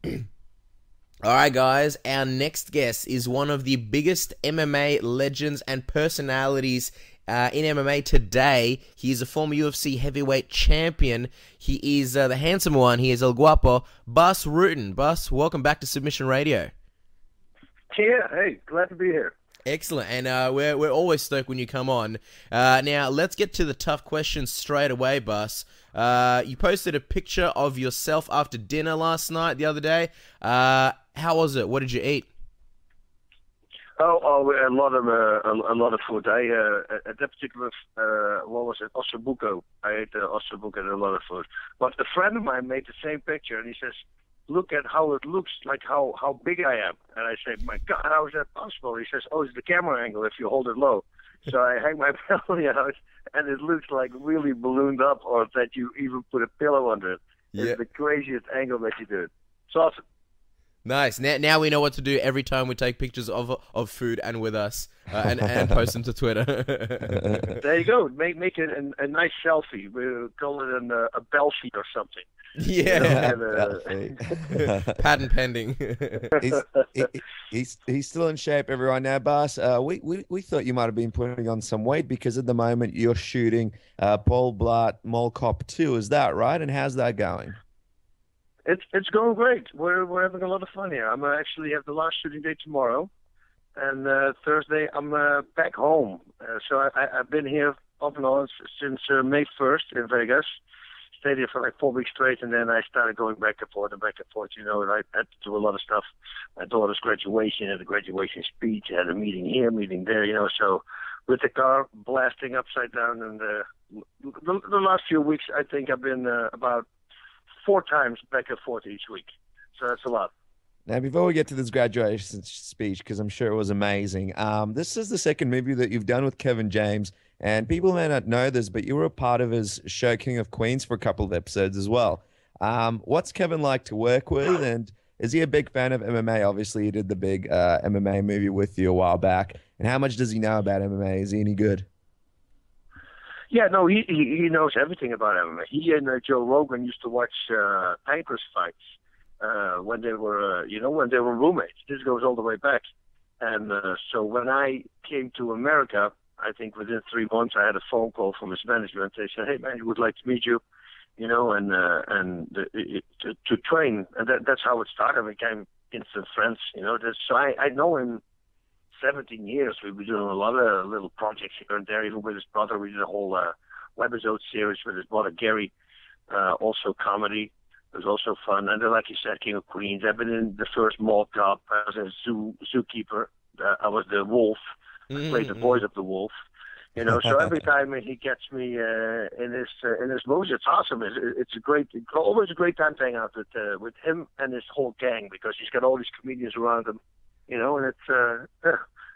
All right, guys. Our next guest is one of the biggest MMA legends and personalities in MMA today. He is a former UFC heavyweight champion. He is the handsome one. He is El Guapo. Bas Rutten. Bas, welcome back to Submission Radio. Yeah, hey, glad to be here. Excellent, and we're always stoked when you come on. Now, let's get to the tough questions straight away, Bas. You posted a picture of yourself after dinner last night, the other day. How was it? What did you eat? Oh, a lot of food. At that particular, what was it, ossobuco. I ate ossobuco and a lot of food. But a friend of mine made the same picture, and he says, "Look at how it looks, like how big I am." And I say, "My God, how is that possible?" He says, "Oh, it's the camera angle if you hold it low." So I hang my belly out, and it looks like really ballooned up, or that you even put a pillow under it. It's the craziest angle that you do it. It's awesome. Nice. Now we know what to do every time we take pictures of food and with us and post them to Twitter. There you go. Make it a nice selfie. We'll call it a belfie or something. Yeah. Patent pending. He's still in shape, everyone. Now, Bas, we thought you might have been putting on some weight because at the moment you're shooting Paul Blart Mall Cop 2. Is that right? And how's that going? It's going great. We're having a lot of fun here. I'm actually have the last shooting day tomorrow, and Thursday I'm back home. So I've been here off and on since May 1st in Vegas. Stayed here for like 4 weeks straight, and then I started going back and forth and back and forth. You know, and I had to do a lot of stuff. My daughter's graduation, had a graduation speech, had a meeting here, meeting there. You know, so with the car blasting upside down, and the last few weeks, I think I've been about 4 times back and forth each week. So that's a lot. Now, before we get to this graduation speech, because I'm sure it was amazing, this is the second movie that you've done with Kevin James, and people may not know this, but you were a part of his show King of Queens for a couple of episodes as well. What's Kevin like to work with, and is he a big fan of MMA? Obviously, he did the big MMA movie with you a while back, and how much does he know about MMA? Is he any good? Yeah, no, he knows everything about MMA. He and Joe Rogan used to watch Tankers fights when they were, when they were roommates. This goes all the way back. And so when I came to America, I think within 3 months I had a phone call from his management. They said, "Hey man, we would like to meet you, to train." And that's how it started. We became instant friends, So I know him 17 years. We've been doing a lot of little projects here and there, even with his brother. We did a whole webisode series with his brother Gary, also comedy. It was also fun. And then, like you said, King of Queens. I've been in the first Mall Cop. I was a zookeeper. I was the wolf. I played the voice of the wolf. So every time he gets me in his movies, it's awesome. It's always a great time to hang out with him and his whole gang, because he's got all these comedians around him. And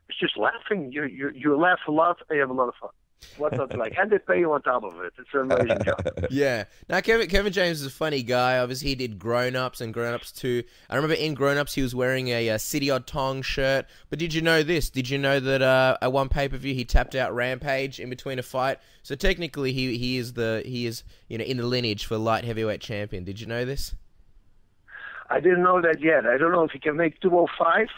it's just laughing. You laugh a lot and you have a lot of fun. What's not to like? And they pay you on top of it. It's an amazing job. Yeah. Now, Kevin James is a funny guy. Obviously, he did Grown Ups and Grown Ups 2. I remember in Grown Ups, he was wearing a City on Tong shirt. But did you know this? Did you know that at one pay-per-view, he tapped out Rampage in between a fight? So technically, he is in the lineage for light heavyweight champion. Did you know this? I didn't know that yet. I don't know if he can make 205.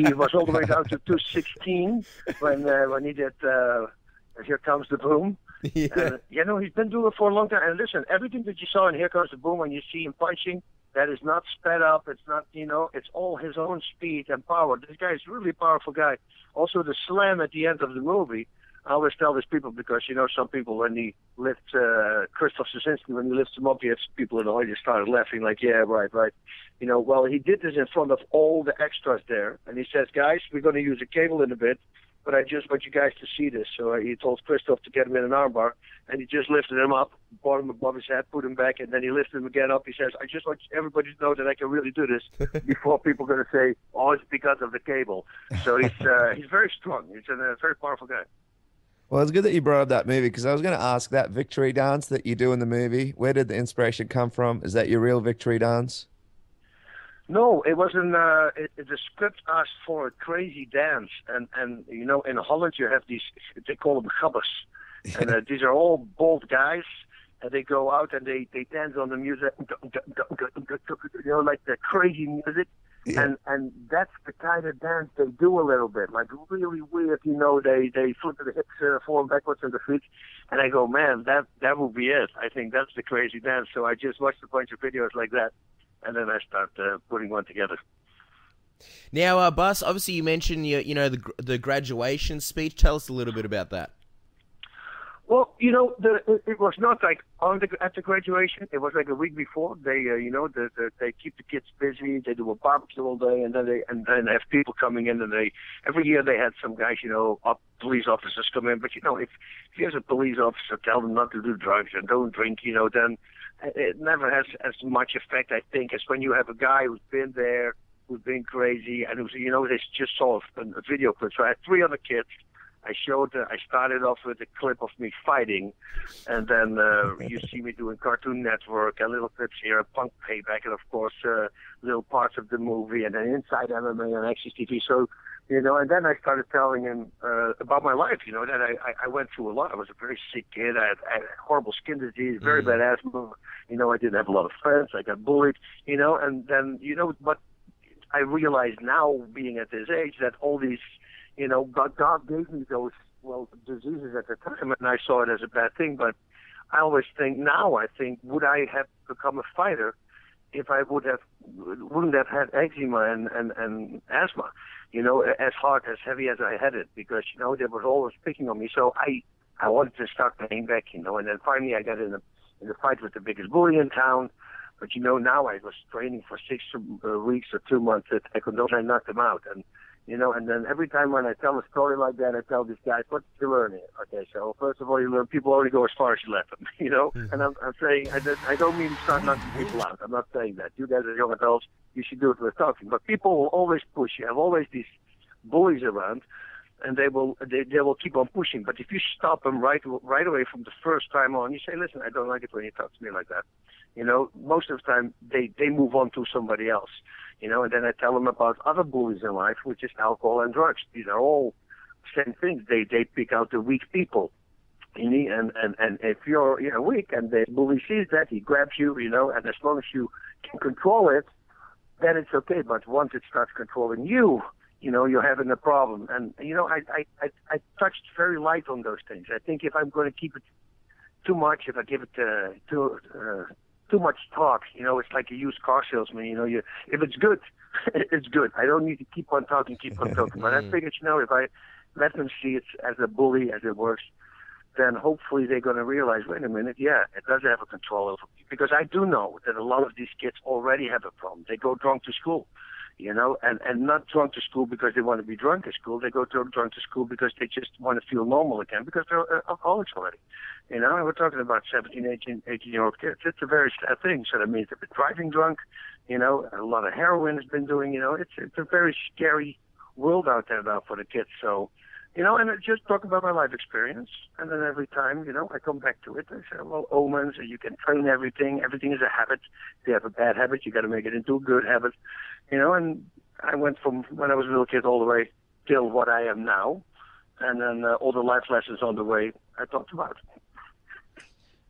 He was all the way down to 216 when he did Here Comes the Boom. Yeah. He's been doing it for a long time. And listen, everything that you saw in Here Comes the Boom, when you see him punching, that is not sped up. It's not, it's all his own speed and power. This guy is a really powerful guy. Also, the slam at the end of the movie, I always tell these people, because, some people, when he lifts Krzysztof Szczecinski, when he lifts him up, you have people in the audience started laughing like, yeah, right. Well, he did this in front of all the extras there. And he says, "Guys, we're going to use a cable in a bit, but I just want you guys to see this." So he told Krzysztof to get him in an armbar, and he just lifted him up, brought him above his head, put him back, and then he lifted him again up. He says, "I just want everybody to know that I can really do this," before people are going to say, "Oh, it's because of the cable." So he's very strong. He's a very powerful guy. Well, it's good that you brought up that movie, because I was going to ask, that victory dance that you do in the movie, where did the inspiration come from? Is that your real victory dance? No, it wasn't. The script asked for a crazy dance, and in Holland you have these, they call them gabbers, and these are all bald guys, and they go out and they dance on the music, like the crazy music. Yeah. And that's the kind of dance they do a little bit, like really weird, they flip the hips forward backwards on the feet. And I go, man, that will be it. I think that's the crazy dance. So I just watched a bunch of videos like that, and then I start putting one together. Now, Bas, obviously you mentioned the graduation speech. Tell us a little bit about that. Well, it was not like at the graduation. It was like a week before. They, they keep the kids busy. They do a barbecue all day, and then they have people coming in. And every year they had some guys, police officers come in. But if you as a police officer tell them not to do drugs and don't drink, then it never has as much effect, I think, as when you have a guy who's been there, who's been crazy, and who's, they just saw a video clip. So I had 3 other kids. I started off with a clip of me fighting, and then you see me doing Cartoon Network, and little clips here, a Punk Payback, and of course little parts of the movie, and then Inside MMA and Access TV. So, and then I started telling him about my life, that I went through a lot. I was a very sick kid. I had horrible skin disease, very bad asthma. I didn't have a lot of friends. I got bullied, and then, but I realize now, being at this age, that all these, God gave me those, diseases at the time, and I saw it as a bad thing. But I always think now, would I have become a fighter if I wouldn't have had eczema and asthma, as hard, as heavy as I had it, because, they were always picking on me. So I wanted to start paying back, and then finally I got in a fight with the biggest bully in town. But, now I was training for 6 weeks or 2 months at Taekwondo, and I knocked him out. And, and then every time when I tell a story like that, I tell these guys, what did you learn here? Okay, so first of all, you learn people only go as far as you let them, And I'm saying, I don't mean start knocking people out. I'm not saying that. You guys are young adults, you should do it with talking. But people will always push. You have always these bullies around, and they will keep on pushing. But if you stop them right away from the first time on, you say, listen, I don't like it when you talk to me like that. Most of the time they move on to somebody else. And then I tell them about other bullies in life, which is alcohol and drugs. These are all same things. They pick out the weak people. And if you're weak and the bully sees that, he grabs you, and as long as you can control it, then it's okay. But once it starts controlling you, you're having a problem. And, I touched very light on those things. I think if I'm going to keep it too much, if I give it too much talk, it's like a used car salesman, if it's good, it's good. I don't need to keep on talking. But I figured, if I let them see it as a bully, as it works, then hopefully they're going to realize, wait a minute, yeah, it does have a control over me. Because I do know that a lot of these kids already have a problem. They go drunk to school. And not drunk to school because they want to be drunk at school. They go drunk to school because they just want to feel normal again because they're alcoholics already. And we're talking about 17, 18-year-old kids. It's a very sad thing. So that means they've been driving drunk, a lot of heroin has been doing, it's a very scary world out there now for the kids. So, and I just talk about my life experience. And then every time, I come back to it. I say, well, omens, you can train everything. Everything is a habit. If you have a bad habit, you got to make it into a good habit. And I went from when I was a little kid all the way till what I am now. And then all the life lessons on the way I talked about.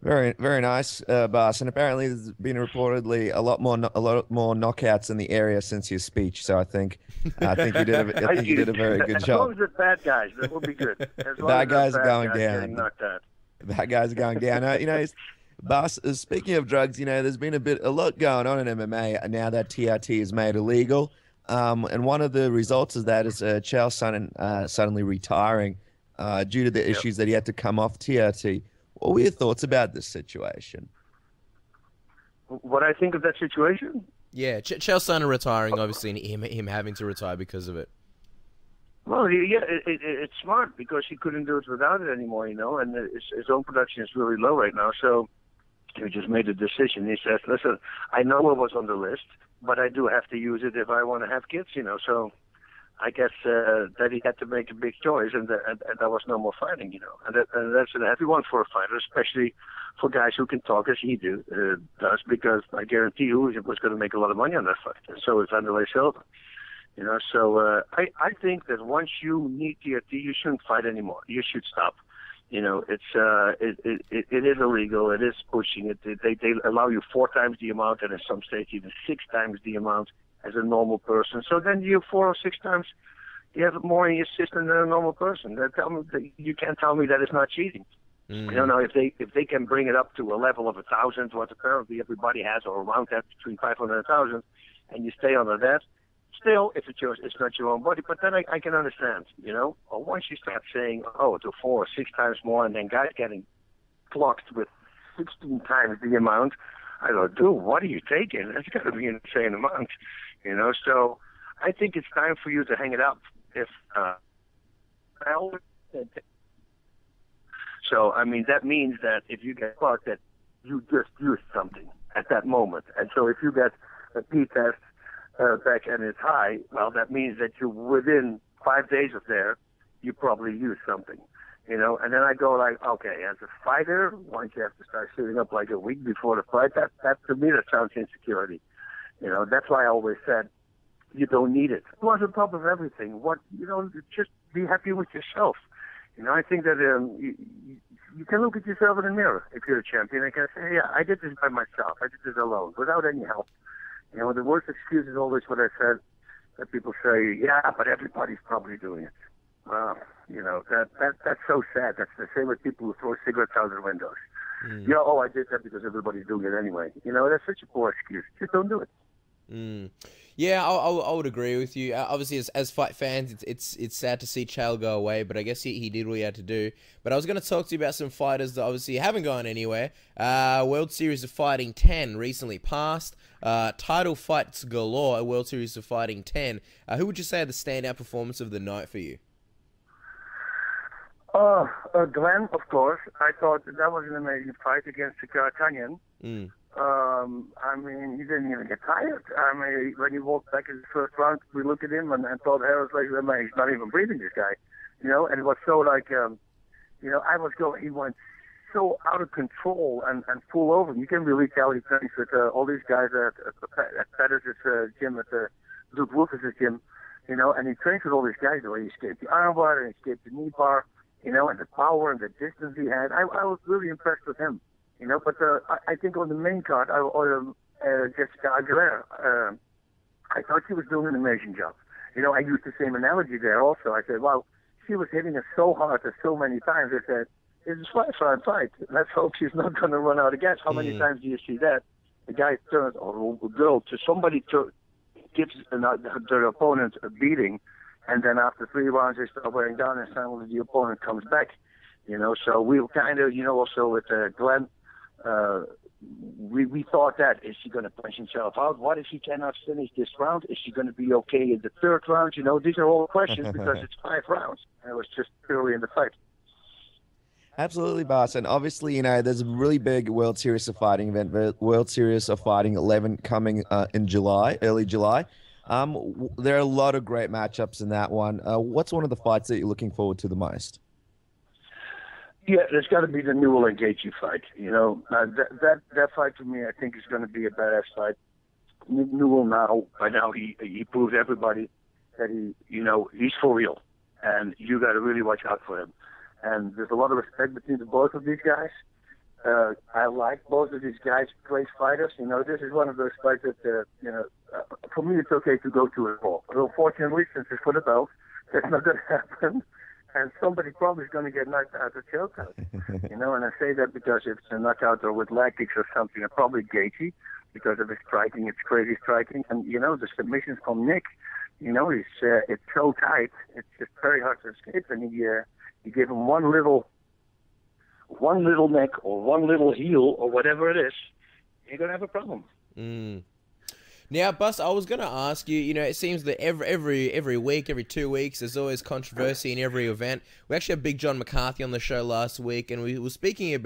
Very, very nice, Bas. And apparently, there's been reportedly a lot more knockouts in the area since your speech. So I think you did a very good job. As long as it's bad guys, that will be good. Bad guys are going down. Bad guys are going down. Bas, speaking of drugs, there's been a lot going on in MMA now that TRT is made illegal. And one of the results of that is Chael Sonnen suddenly retiring due to the issues that he had to come off TRT. What were your thoughts about this situation? What I think of that situation? Yeah, Chael Sonnen retiring, obviously, and him having to retire because of it. Well, it's smart because he couldn't do it without it anymore, and his own production is really low right now. So he just made a decision. He says, listen, I know it was on the list, but I do have to use it if I want to have kids, So I guess that he had to make a big choice, and there was no more fighting, And that's a heavy one for a fighter, especially for guys who can talk as he does, because I guarantee you he was going to make a lot of money on that fight. And so is Wanderlei Silva. So I think that once you need TRT, you shouldn't fight anymore. You should stop. You know, it is illegal. It is pushing it. They allow you 4 times the amount, and in some states even 6 times the amount as a normal person. So then you 4 or 6 times you have more in your system than a normal person. You can't tell me that it's not cheating. I don't know if they can bring it up to a level of 1,000, what apparently everybody has, or around that, between 500 and 1,000, and you stay under that. Still, if it's yours, it's not your own body. But then I can understand, you know. Or once you start saying, to 4 or 6 times more, and then guys getting clocked with 16 times the amount, I go, dude, what are you taking? That's got to be an insane amount, you know. So I think it's time for you to hang it up. So, I mean, that means that if you get caught, that you just used something at that moment. And so if you get a P-test back and it's high, well, that means that you within 5 days of there, you probably used something, you know. And then I go like, okay, as a fighter, once you have to start sitting up like a week before the fight, that to me, that sounds insecurity. You know, that's why I always said, you don't need it. Plus, on top of everything, just be happy with yourself. You know, I think that you can look at yourself in the mirror if you're a champion and can say, hey, I did this by myself. I did this alone, without any help. You know, the worst excuse is always what I said, that people say, yeah, but everybody's probably doing it. Well, you know, that's so sad. That's the same with people who throw cigarettes out their windows. You know, I did that because everybody's doing it anyway. You know, that's such a poor excuse. Just don't do it. Yeah, I would agree with you. Obviously, as fight fans, it's sad to see Chael go away, but I guess he did what he had to do. But I was going to talk to you about some fighters that obviously haven't gone anywhere. World Series of Fighting 10 recently passed. Title fights galore at World Series of Fighting 10. Who would you say are the standout performance of the night for you? Glenn, of course. I thought that was an amazing fight against Kanyan. I mean, he didn't even get tired. I mean, when he walked back in the first round, we looked at him and thought, he's not even breathing, this guy. You know, and it was so like, he went so out of control and full over. You can really tell he trains with all these guys at Pettis' gym, at Luke Wolf's gym, you know, and he trains with all these guys the way he escaped the armbar and escaped the knee bar, you know, and the power and the distance he had. I was really impressed with him. You know, but I think on the main card, Jessica Aguilera, I thought she was doing an amazing job. You know, I used the same analogy there also. I said, well, she was hitting us so hard so many times. I said, it's a 5-round fight. Let's hope she's not going to run out of gas. How many times do you see that? The guy turns, or a girl, to somebody gives their opponent a beating, and then after 3 rounds they start wearing down, and suddenly the opponent comes back. You know, so we were kind of, you know, also with Glenn, we thought that, is she going to punch himself out? What if he cannot finish this round? Is she going to be okay in the 3rd round? You know, these are all questions because it's 5 rounds. And it was just purely in the fight. Absolutely, Bas. And obviously, you know, there's a really big World Series of Fighting event, the World Series of Fighting 11 coming in July, early July. There are a lot of great matchups in that one. What's one of the fights that you're looking forward to the most? Yeah, there's got to be the Newell and Gaethje fight. You know, that fight to me, I think, is going to be a badass fight. Newell by now he proved everybody that he's for real, and you got to really watch out for him. And there's a lot of respect between the both of these guys. I like both of these guys, great fighters. You know, this is one of those fights that for me it's okay to go to it all. But unfortunately, since it's for the belt, that's not going to happen. And somebody probably is going to get knocked out or choked out. You know, and I say that because if it's a knockout or with leg kicks or something, probably Gaethje, because of his striking, it's crazy striking. And, you know, the submissions from Nick, you know, it's so tight, it's just very hard to escape. And he gave him one little neck or one little heel or whatever it is, you're going to have a problem. Now, Bas, I was going to ask you, you know, it seems that every week, every 2 weeks, there's always controversy in every event. We actually had Big John McCarthy on the show last week, and we were speaking to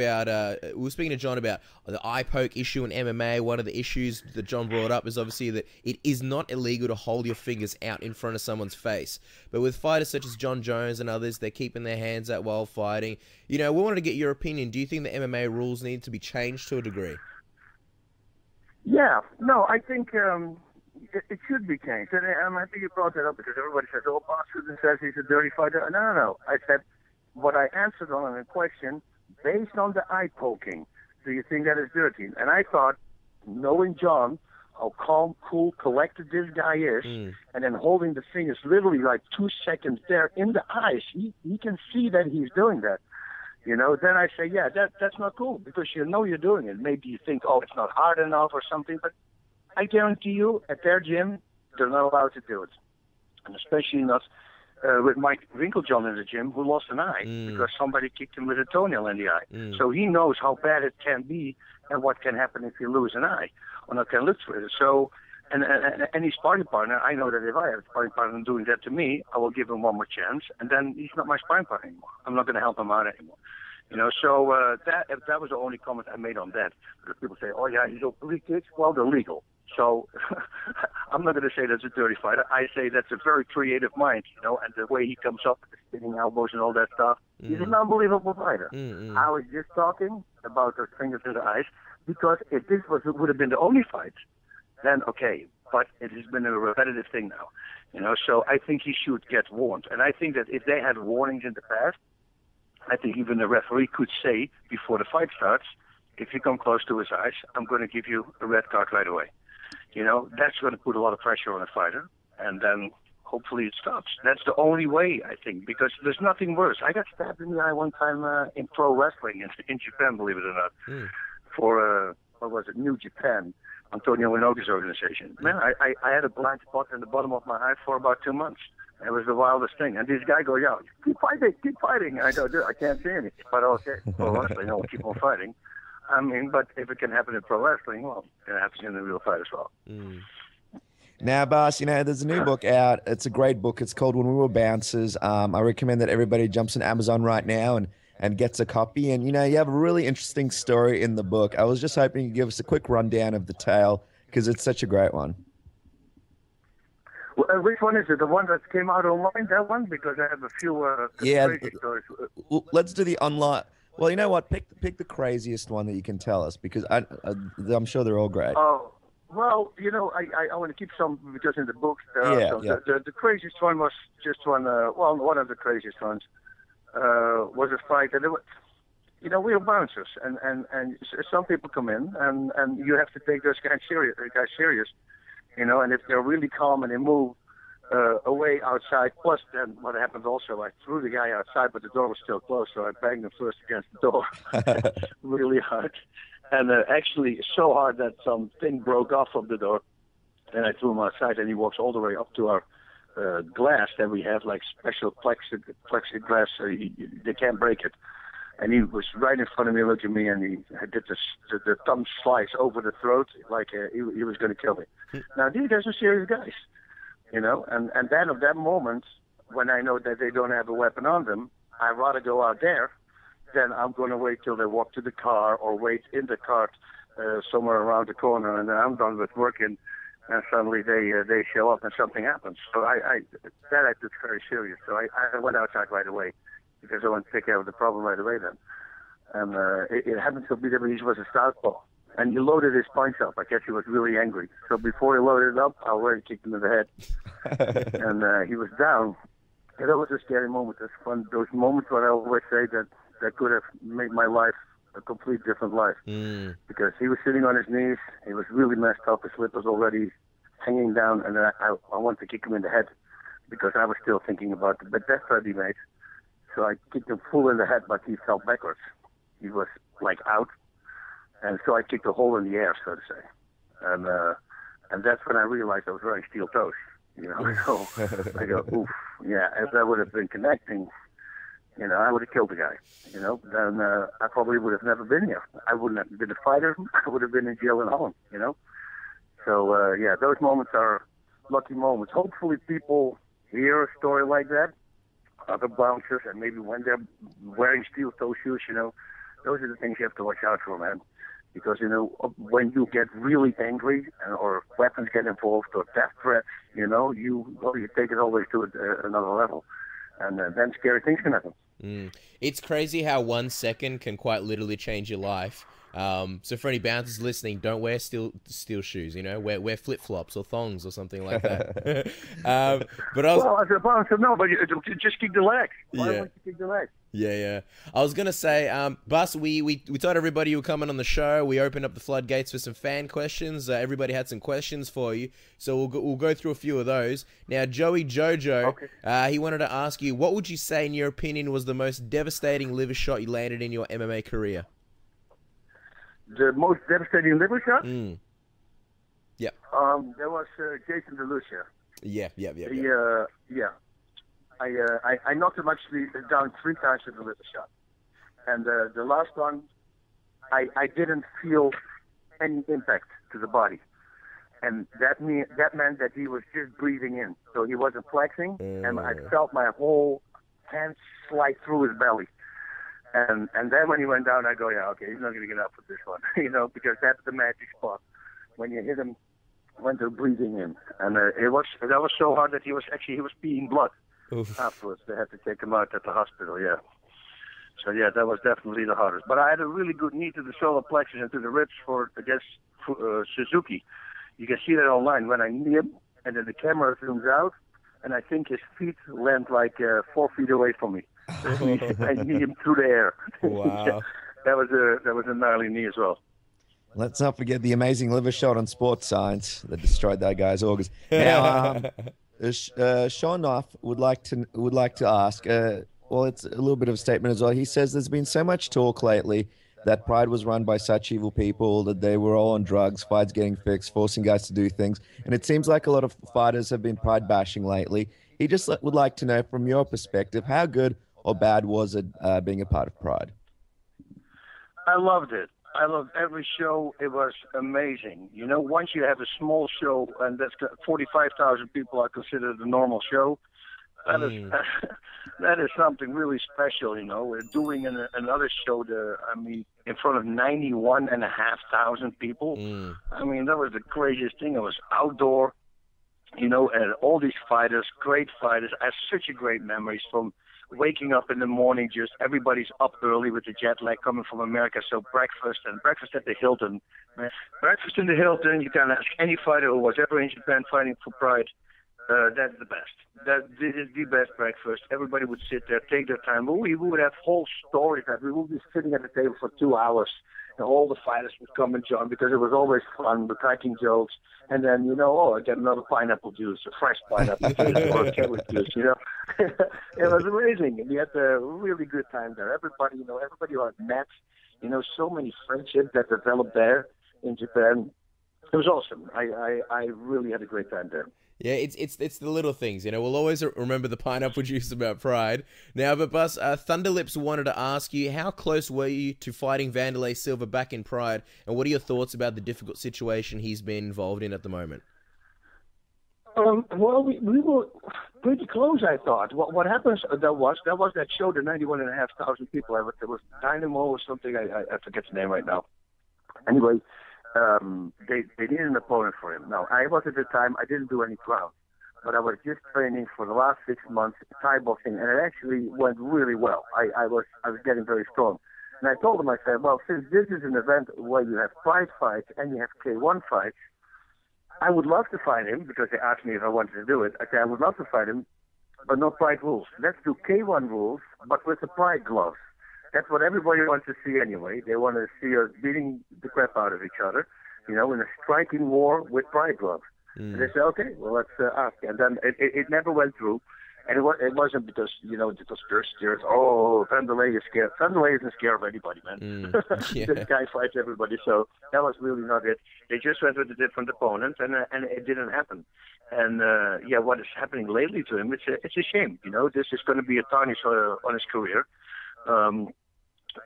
John about the eye poke issue in MMA. One of the issues that John brought up is obviously that it is not illegal to hold your fingers out in front of someone's face. But with fighters such as Jon Jones and others, they're keeping their hands out while fighting. You know, we wanted to get your opinion. Do you think the MMA rules need to be changed to a degree? Yeah, no, I think it should be changed. And I'm happy you brought that up because everybody says, Bas Rutten says he's a dirty fighter. No. I said what I answered on a question based on the eye poking. Do you think that is dirty? And I thought, knowing Jon, how calm, cool, collected this guy is, and then holding the fingers literally like 2 seconds there in the eyes, he can see that he's doing that. You know, then I say, yeah, that's not cool, because you know you're doing it. Maybe you think, oh, it's not hard enough or something, but I guarantee you, at their gym, they're not allowed to do it. And especially not with Mike Winklejohn in the gym, who lost an eye because somebody kicked him with a toenail in the eye. So he knows how bad it can be and what can happen if you lose an eye or not can look through it. So, and any sparring partner, I know that if I have a sparring partner doing that to me, I will give him one more chance, and then he's not my sparring partner anymore. I'm not going to help him out anymore. You know, so that was the only comment I made on that. Because people say, oh yeah, he's openly kicks. Well, they're legal. So I'm not going to say that's a dirty fighter. I say that's a very creative mind, you know, and the way he comes up with the spinning elbows and all that stuff. He's an unbelievable fighter. I was just talking about those fingers in the eyes, because if this would have been the only fight, then okay. But it has been a repetitive thing now, you know. So I think he should get warned. And I think that if they had warnings in the past, I think even the referee could say before the fight starts, if you come close to his eyes, I'm going to give you a red card right away. You know, that's going to put a lot of pressure on a fighter, and then hopefully it stops. That's the only way, I think, because there's nothing worse. I got stabbed in the eye one time in pro wrestling in Japan, believe it or not, for, what was it, New Japan, Antonio Inoki's organization. Man, I had a blind spot in the bottom of my eye for about 2 months. It was the wildest thing. And this guy goes, yeah, keep fighting. And I go, dude, I can't see anything. But okay, pro wrestling, I'll keep on fighting. I mean, but if it can happen in pro wrestling, well, it happens in the real fight as well. Now, Bas, you know, there's a new book out. It's a great book. It's called When We Were Bouncers. I recommend that everybody jumps on Amazon right now and gets a copy. And, you know, you have a really interesting story in the book. I was just hoping you'd give us a quick rundown of the tale, because it's such a great one. Well, which one is it? The one that came out online, that one? Because I have a few crazy stories. Let's do the online. Well, you know what? Pick the craziest one that you can tell us, because I'm sure they're all great. Oh, well, you know, I want to keep some, because in the books there are some. The craziest one was just one. Well, one of the craziest ones was a fight, and you know, we are bouncers, and some people come in, and you have to take those guys serious, you know, and if they're really calm and they move away outside. Plus, then what happened also, I threw the guy outside, but the door was still closed, so I banged him first against the door really hard. And actually so hard that some thing broke off from the door. And I threw him outside, and he walks all the way up to our glass that we have, like special plexiglass, so they can't break it. And he was right in front of me, looked at me, and he did the thumb slice over the throat, like he was going to kill me. Now, these guys are serious guys. You know, and then at that moment, when I know that they don't have a weapon on them, I'd rather go out there than I'm going to wait till they walk to the car or wait in the car somewhere around the corner, and then I'm done with working, and suddenly they show up and something happens. So I took very serious. So I went outside right away, because I wanted to take care of the problem right away then. And it happened to be that he was a southpaw. And he loaded his punch up. I guess he was really angry. So before he loaded it up, I already kicked him in the head. And he was down. And that was a scary moment. That's fun. Those moments where I always say that could have made my life a complete different life. Because he was sitting on his knees. He was really messed up. His lip was already hanging down. And I wanted to kick him in the head, because I was still thinking about the death threat he made. So I kicked him full in the head, but he fell backwards. He was like out. And so I kicked a hole in the air, so to say. And that's when I realized I was wearing steel toes, you know. So I go, oof, yeah, if that would have been connecting, you know, I would have killed the guy, you know. Then I probably would have never been here. I wouldn't have been a fighter. I would have been in jail in Holland, you know. So, yeah, those moments are lucky moments. Hopefully people hear a story like that, other bouncers, and maybe when they're wearing steel toe shoes, you know, those are the things you have to watch out for, man. Because, you know, when you get really angry or weapons get involved or death threats, you know, you take it always to another level. And then scary things can happen. It's crazy how 1 second can quite literally change your life. So for any bouncers listening, don't wear steel shoes, you know, wear flip-flops or thongs or something like that. But well, as a bouncer, no, but you just kick the leg. Why would you kick the leg? Yeah, yeah. I was gonna say, Bas, we told everybody you were coming on the show. We opened up the floodgates for some fan questions. Everybody had some questions for you, so we'll go through a few of those. Now, Joey Jojo, he wanted to ask you, what would you say, in your opinion, was the most devastating liver shot you landed in your MMA career? The most devastating liver shot? Yep. There was Jason DeLucia. Yeah. Yeah. I knocked him actually down 3 times with the liver shot. And the last one, I didn't feel any impact to the body. And that meant that he was just breathing in. So he wasn't flexing, and I felt my whole hand slide through his belly. And then when he went down, I go, yeah, okay, he's not going to get up with this one, because that's the magic spot. When you hit him when they're breathing in. And that was so hard that he was peeing blood. Oof. Afterwards. They had to take him out at the hospital, yeah. So, yeah, that was definitely the hardest. But I had a really good knee to the solar plexus and to the ribs against Suzuki. You can see that online when I knee him, and then the camera zooms out, and I think his feet land like 4 feet away from me. I knee him through the air. Wow. Yeah, that was a gnarly knee as well. Let's not forget the amazing liver shot on Sports Science that destroyed that guy's organs. Now, Sean Off would like to ask. Well, it's a little bit of a statement as well. He says there's been so much talk lately that Pride was run by such evil people, that they were all on drugs, fights getting fixed, forcing guys to do things, and it seems like a lot of fighters have been Pride bashing lately. He just would like to know, from your perspective, how good or bad was it being a part of Pride? I loved it. I loved every show. It was amazing. Once you have a small show, and that's 45,000 people are considered a normal show, that is something really special, We're doing another show, in front of 91,500 people. That was the craziest thing. It was outdoor, and all these fighters, great fighters. I have such a great memories from waking up in the morning, just everybody's up early with the jet lag coming from America. So breakfast at the Hilton. Breakfast in the Hilton, you can ask any fighter who was ever in Japan fighting for Pride. That's the best. This is the best breakfast. Everybody would sit there, take their time. We would have whole stories that we would be sitting at the table for 2 hours. And all the fighters would come and join because it was always fun, the cracking jokes. And then, I get another pineapple juice, a fresh pineapple juice, or a carrot juice, It was amazing. We had a really good time there. Everybody was met, so many friendships that developed there in Japan. It was awesome. I really had a great time there. Yeah, it's the little things, We'll always remember the pineapple juice about Pride. Now, but Bas, Thunderlips wanted to ask you, how close were you to fighting Wanderlei Silva back in Pride, and what are your thoughts about the difficult situation he's been involved in at the moment? Well, we were pretty close, I thought. What happens, that was that show, the 91,500 people. There was Dynamo or something, I forget the name right now. Anyway, they needed an opponent for him. Now, I was at the time, I didn't do any ground, but I was just training for the last 6 months Thai boxing, and it actually went really well. I was getting very strong. And I told him, I said, well, since this is an event where you have Pride fights and you have K1 fights, I would love to fight him, because they asked me if I wanted to do it. I said, I would love to fight him, but no Pride rules. Let's do K1 rules, but with the Pride gloves. That's what everybody wants to see anyway. They want to see us beating the crap out of each other, in a striking war with Pride gloves. And they said, okay, well, let's ask. And then it never went through. And it wasn't because, the conspiracy theorists, Wanderlei is scared. Wanderlei isn't scared of anybody, man. Yeah. This guy fights everybody. So that was really not it. They just went with a different opponent, and it didn't happen. And, what is happening lately to him, it's a shame. This is going to be a tarnish on his career.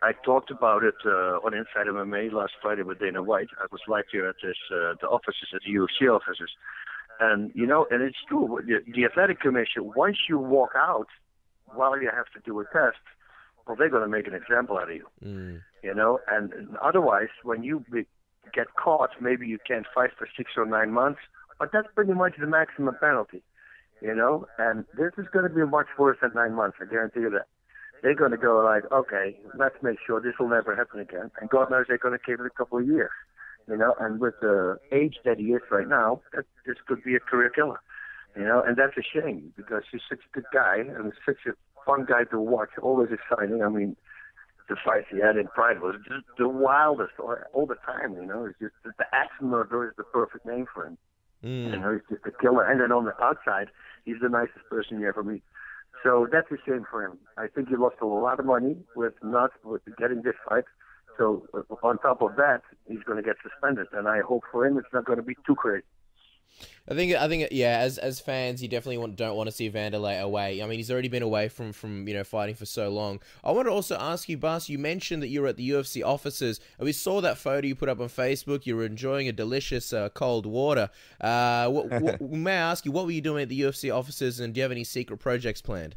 I talked about it on Inside MMA last Friday with Dana White. I was live here at the offices, at the UFC offices. And, and it's true. The athletic commission, once you walk out while you have to do a test, well, they're going to make an example out of you. And otherwise, when you get caught, maybe you can't fight for 6 or 9 months, but that's pretty much the maximum penalty, and this is going to be much worse than 9 months, I guarantee you that. They're going to go like, okay, let's make sure this will never happen again. And God knows they're going to give it a couple of years, and with the age that he is right now, this could be a career killer, and that's a shame because he's such a good guy and such an fun guy to watch, always exciting. I mean, the fights he had in Pride was just the wildest all the time, you know. It's just the axe murderer is the perfect name for him. You know, he's just a killer. And then on the outside, he's the nicest person you ever meet. So that's a shame for him. I think he lost a lot of money with getting this fight. So on top of that, he's going to get suspended. And I hope for him it's not going to be too crazy. I think, yeah. As fans, you definitely don't want to see Wanderlei away. I mean, he's already been away from fighting for so long. I want to also ask you, Bas. You mentioned that you were at the UFC offices, and we saw that photo you put up on Facebook. You were enjoying a delicious cold water. May I ask you, what were you doing at the UFC offices, and do you have any secret projects planned?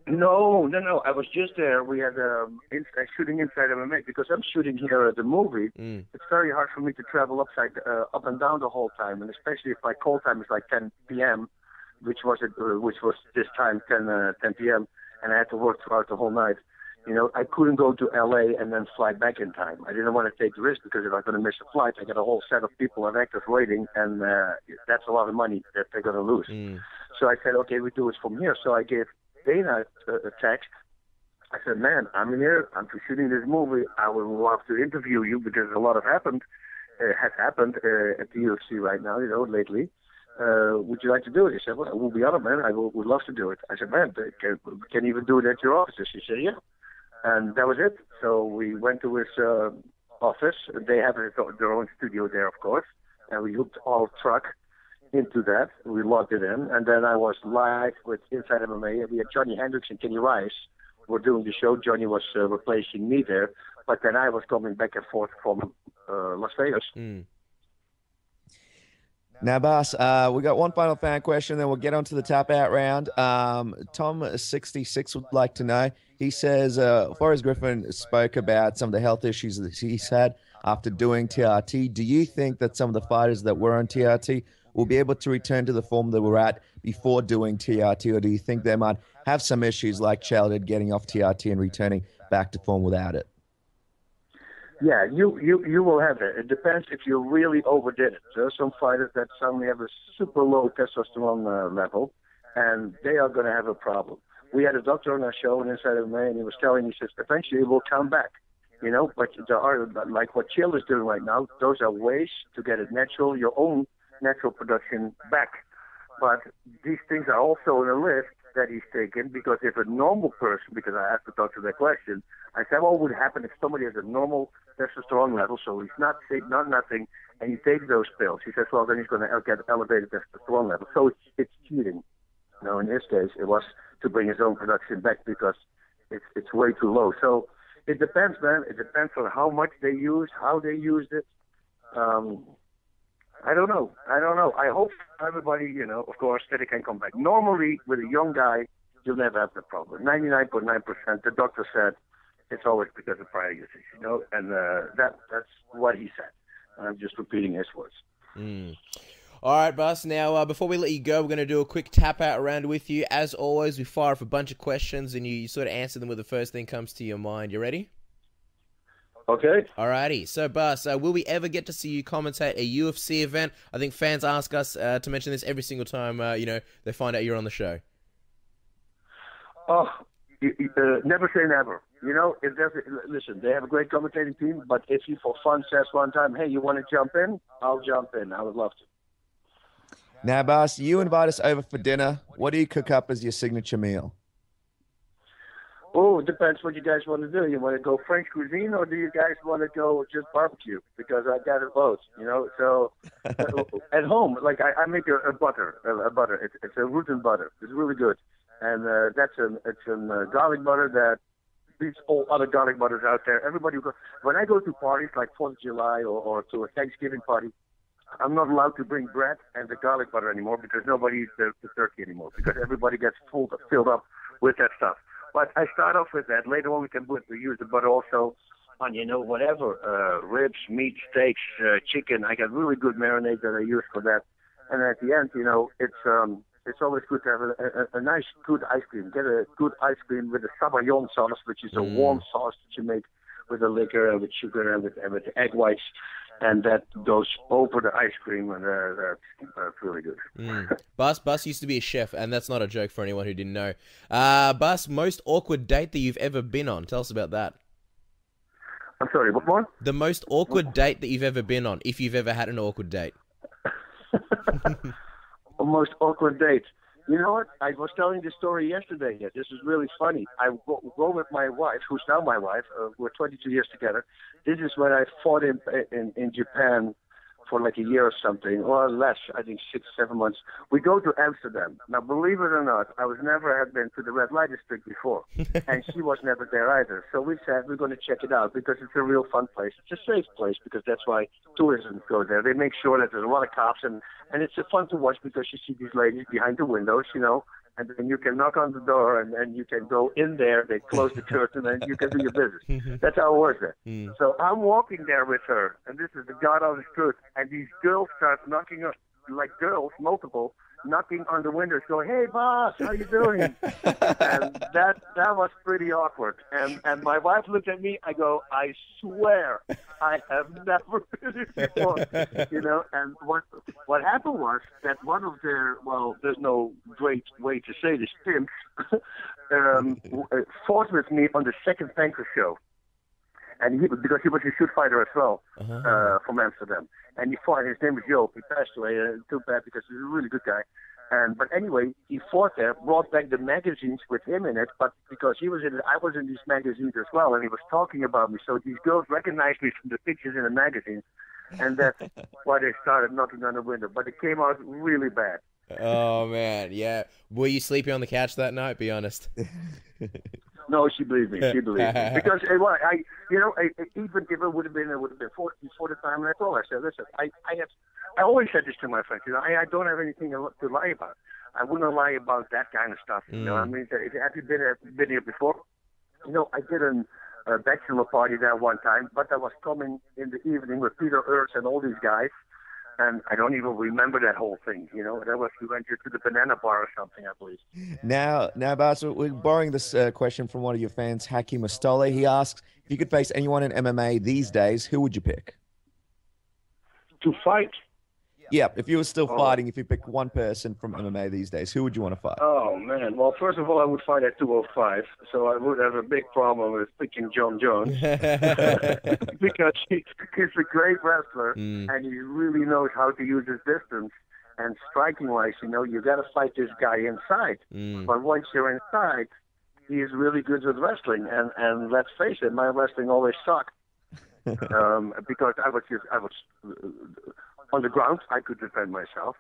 No. I was just there. We had shooting inside MMA because I'm shooting here at the movie. It's very hard for me to travel up and down the whole time, and especially if my call time is like 10 p.m., which was this time 10 p.m., and I had to work throughout the whole night. You know, I couldn't go to LA and then fly back in time. I didn't want to take the risk because if I'm going to miss a flight, I got a whole set of people and actors waiting, and that's a lot of money that they're going to lose. So I said, okay, we do it from here. So I gave Dana a text. I said, man, I'm here. I'm shooting this movie. I would love to interview you because a lot has happened at the UFC right now, you know, lately. Would you like to do it? He said, well, we'll be honored, man. I would love to do it. I said, man, can you even do it at your offices? He said, yeah. And that was it. So we went to his office. They have their own studio there, of course. And we hooked our truck into that. We logged it in. And then I was live with Inside MMA. We had Johnny Hendricks and Kenny Rice were doing the show. Johnny was replacing me there. But then I was coming back and forth from Las Vegas. Now, Bas, we got one final fan question, then we'll get on to the tap out round. Tom66 would like to know. He says, Forrest Griffin spoke about some of the health issues that he's had after doing TRT. Do you think that some of the fighters that were on TRT will be able to return to the form they were at before doing TRT, or do you think they might have some issues like Chael did getting off TRT and returning back to form without it? Yeah, you will have it. It depends if you really overdid it. There are some fighters that suddenly have a super low testosterone level, and they are going to have a problem. We had a doctor on our show and Inside MMA, and he was telling me, he says, eventually it will come back. You know, but there are, like what Chael is doing right now, those are ways to get it natural, your own natural production back. But these things are also on a list that he's taken, because if a normal person, because I asked the doctor that question, I said, what would happen if somebody has a normal testosterone level, so he's not sick, not nothing, and he takes those pills? He says, well, then he's going to get elevated testosterone level. So it's cheating. You know, in this case, it was to bring his own production back because it's way too low. So it depends, man. It depends on how much they use, how they used it. I don't know. I hope everybody, you know, of course, that it can come back. Normally, with a young guy, you'll never have that problem. 99.9%, the doctor said, it's always because of prior usage, you know, and that's what he said. I'm just repeating his words. All right, Bas. Now, before we let you go, we're going to do a quick tap-out round with you. As always, we fire off a bunch of questions, and you sort of answer them with the first thing comes to your mind. You ready? Okay. Alrighty. So, Bas, will we ever get to see you commentate a UFC event? I think fans ask us to mention this every single time, you know, they find out you're on the show. Oh, never say never. You know, listen, they have a great commentating team, but if he for fun says one time, hey, you want to jump in? I'll jump in. I would love to. Now, Bas, you invite us over for dinner. What do you cook up as your signature meal? Oh, it depends what you guys want to do. You want to go French cuisine, or do you guys want to go just barbecue? Because I got it both, you know. So at home, like I make a butter. It's a Rutten butter. It's really good, and it's a garlic butter that beats all other garlic butters out there. Everybody when I go to parties like 4th of July or to a Thanksgiving party, I'm not allowed to bring bread and the garlic butter anymore because nobody eats the turkey anymore because everybody gets filled up with that stuff. But I start off with that. Later on, we can use the butter also on, you know, whatever, ribs, meat, steaks, chicken. I got really good marinade that I use for that. And at the end, you know, it's always good to have a nice, good ice cream. Get a good ice cream with a sabayon sauce, which is a warm sauce that you make with the liquor and with sugar and with egg whites, and that goes over the ice cream, and they're really good. Bas used to be a chef, and that's not a joke for anyone who didn't know. Bas, most awkward date that you've ever been on? Tell us about that. I'm sorry, what more? The most awkward date that you've ever been on, if you've ever had an awkward date. Most awkward date. You know what? I was telling this story yesterday. Yeah, this is really funny. I go with my wife, who's now my wife. We're 22 years together. This is when I fought in Japan for like a year or something, or less, I think 6-7 months. We go to Amsterdam. Now, believe it or not, I never had been to the red light district before, and she was never there either. So we said we're going to check it out because it's a real fun place. It's a safe place because that's why tourism go there. They make sure that there's a lot of cops, and it's fun to watch because you see these ladies behind the windows, you know, and then you can knock on the door and you can go in there. They close the curtain and you can do your business. That's how it works there. So I'm walking there with her, and this is the God honest truth. And these girls start knocking on, like girls, multiple, knocking on the windows, going, "Hey, boss, how you doing?" And that was pretty awkward. And my wife looked at me. I go, "I swear, I have never been here before." You know. And what happened was that one of their, well, there's no great way to say this, pimps, fought with me on the second Tanker show. And because he was a shoot fighter as well, from Amsterdam. And he fought, his name was Joop. He passed away, too bad because he's a really good guy. But anyway, he fought there, brought back the magazines with him in it, but because he was in it, I was in these magazines as well, and he was talking about me. So these girls recognized me from the pictures in the magazines, and that's why they started knocking on the window. But it came out really bad. Oh, man, yeah. Were you sleeping on the couch that night? Be honest. No, she believed me. She believed me because even if it would have been 40 before the time. And I told her, I said, "Listen, I always said this to my friends. You know, I don't have anything to lie about. I wouldn't lie about that kind of stuff. You know, I mean, have you been here before? You know, I did a bachelor party there one time, but I was coming in the evening with Peter Urs and all these guys." And I don't even remember that whole thing, you know. We went here to the banana bar or something, I believe. Now, Bas, we're borrowing this question from one of your fans, Hakim Mustole. He asks, if you could face anyone in MMA these days, who would you pick? To fight? Yeah, if you were still fighting, if you pick one person from MMA these days, who would you want to fight? Oh, man. Well, first of all, I would fight at 205, so I would have a big problem with picking Jon Jones because he's a great wrestler, and he really knows how to use his distance. And striking-wise, you know, you got to fight this guy inside. But once you're inside, he is really good with wrestling. And let's face it, my wrestling always sucked because I was on the ground, I could defend myself.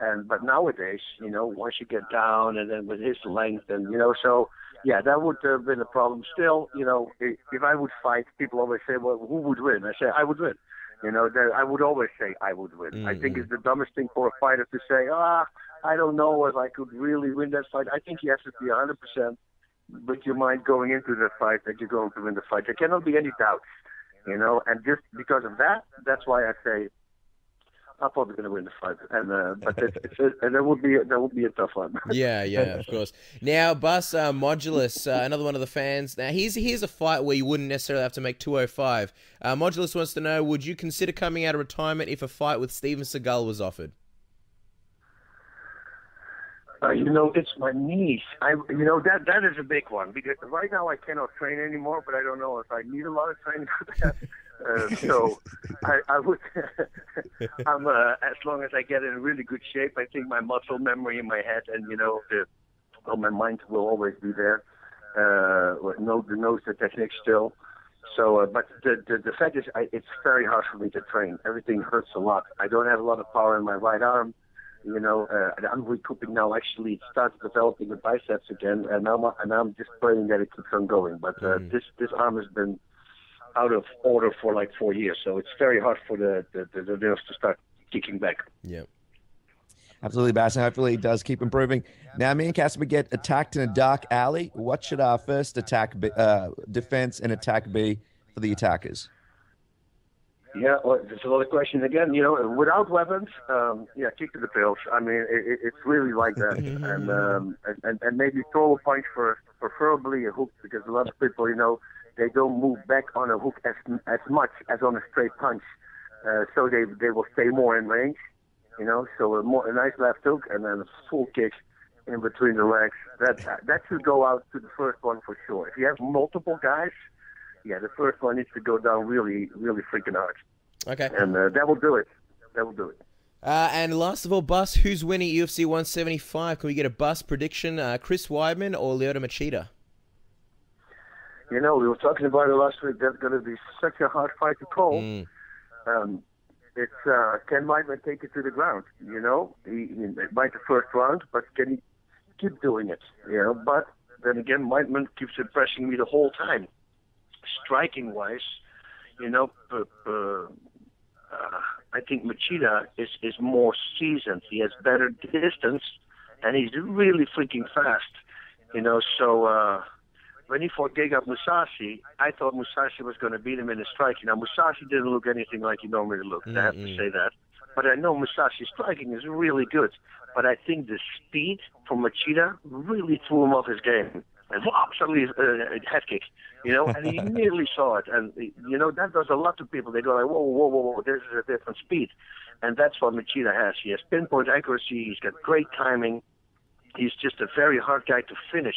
But nowadays, you know, once you get down and then with his length and, you know, so, yeah, that would have been a problem. Still, you know, if I would fight, people always say, well, who would win? I say, I would win. You know, I would always say I would win. I think it's the dumbest thing for a fighter to say, I don't know if I could really win that fight. I think you have to be 100% with your mind going into the fight that you're going to win the fight. There cannot be any doubt, you know, and just because of that, that's why I say, I'm probably going to win the fight, but that would be a tough one. Yeah, of course. Now, Bas Modulus, another one of the fans. Now, here's a fight where you wouldn't necessarily have to make 205. Modulus wants to know: would you consider coming out of retirement if a fight with Steven Seagal was offered? You know, it's my knees. That is a big one because right now I cannot train anymore, but I don't know if I need a lot of training for that. So I would, as long as I get in really good shape, I think my muscle memory in my head and, you know, my mind will always be there. Knows the technique still. So, but the fact is, it's very hard for me to train. Everything hurts a lot. I don't have a lot of power in my right arm. You know, I'm recouping now. Actually, it started developing the biceps again, and now I'm just praying that it keeps on going. But this arm has been out of order for like 4 years, so it's very hard for the nerves to start kicking back. Yeah. Absolutely, Bas, and hopefully it does keep improving. Now, me and Casper get attacked in a dark alley. What should our first defense and attack be for the attackers? Yeah, well, there's a lot of questions again. You know, without weapons, kick to the pills. I mean, it's really like that, and maybe throw a punch first, preferably a hook, because a lot of people, you know, they don't move back on a hook as much as on a straight punch. So they will stay more in range, So a nice left hook and then a full kick in between the legs. That should go out to the first one for sure. If you have multiple guys, yeah, the first one needs to go down really, really freaking hard. Okay. And that will do it. That will do it. And last of all, Bas, who's winning UFC 175? Can we get a Bas prediction? Chris Weidman or Lyoto Machida? We were talking about it last week. That's going to be such a hard fight to call. It's can Weidman take it to the ground? He might the first round, but can he keep doing it? But then again, Weidman keeps impressing me the whole time. Striking wise, I think Machida is more seasoned. He has better distance, and he's really freaking fast. So when he fought Gegard Mousasi, I thought Mousasi was going to beat him in the striking. Now, Mousasi didn't look anything like he normally looked. I have to say that. But I know Musashi's striking is really good. But I think the speed from Machida really threw him off his game. And suddenly a head kick, and he nearly saw it. And, that does a lot to people. They go like, whoa, this is a different speed. And that's what Machida has. He has pinpoint accuracy. He's got great timing. He's just a very hard guy to finish.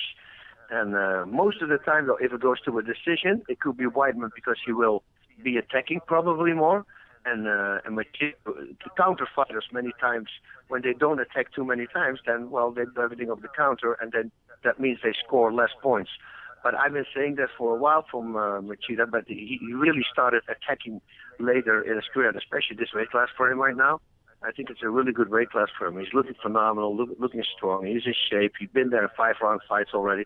And most of the time, though, if it goes to a decision, it could be Weidman because he will be attacking probably more. And Machida, the counter fighters many times, when they don't attack too many times, then, they do everything of the counter, and then that means they score less points. But I've been saying that for a while from Machida, but he really started attacking later in his career, and especially this weight class for him right now. I think it's a really good weight class for him. He's looking phenomenal, looking strong. He's in shape. He's been there in 5-round fights already.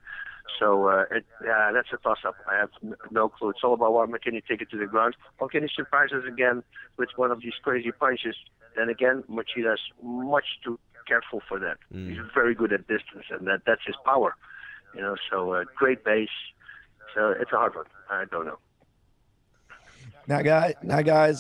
So, that's a toss-up. I have no clue. It's all about what can he take it to the ground. Or can he surprise us again with one of these crazy punches? Then again, Machida's much too careful for that. He's very good at distance, and that's his power. So great base. So it's a hard one. I don't know. Now, guys,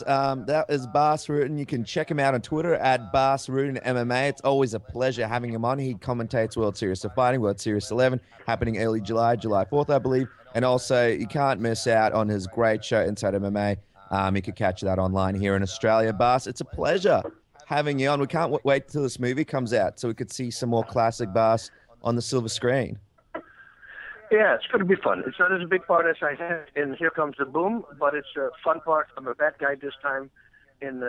that is Bas Rutten. You can check him out on Twitter at Bas Rutten MMA. It's always a pleasure having him on. He commentates World Series of Fighting, World Series 11, happening early July 4th, I believe. And also, you can't miss out on his great show, Inside MMA. You can catch that online here in Australia. Bas, it's a pleasure having you on. We can't wait till this movie comes out so we could see some more classic Bas on the silver screen. Yeah, it's going to be fun. It's not as a big part as I had in Here Comes the Boom, but it's a fun part. I'm a bad guy this time. And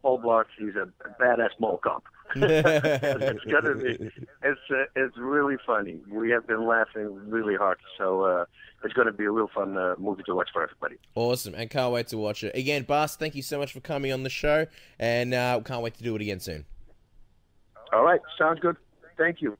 Paul Blart, he's a badass mall cop. It's gonna be. It's really funny. We have been laughing really hard, so it's going to be a real fun movie to watch for everybody. Awesome, and can't wait to watch it. Again, Bas, thank you so much for coming on the show, and can't wait to do it again soon. All right, sounds good. Thank you.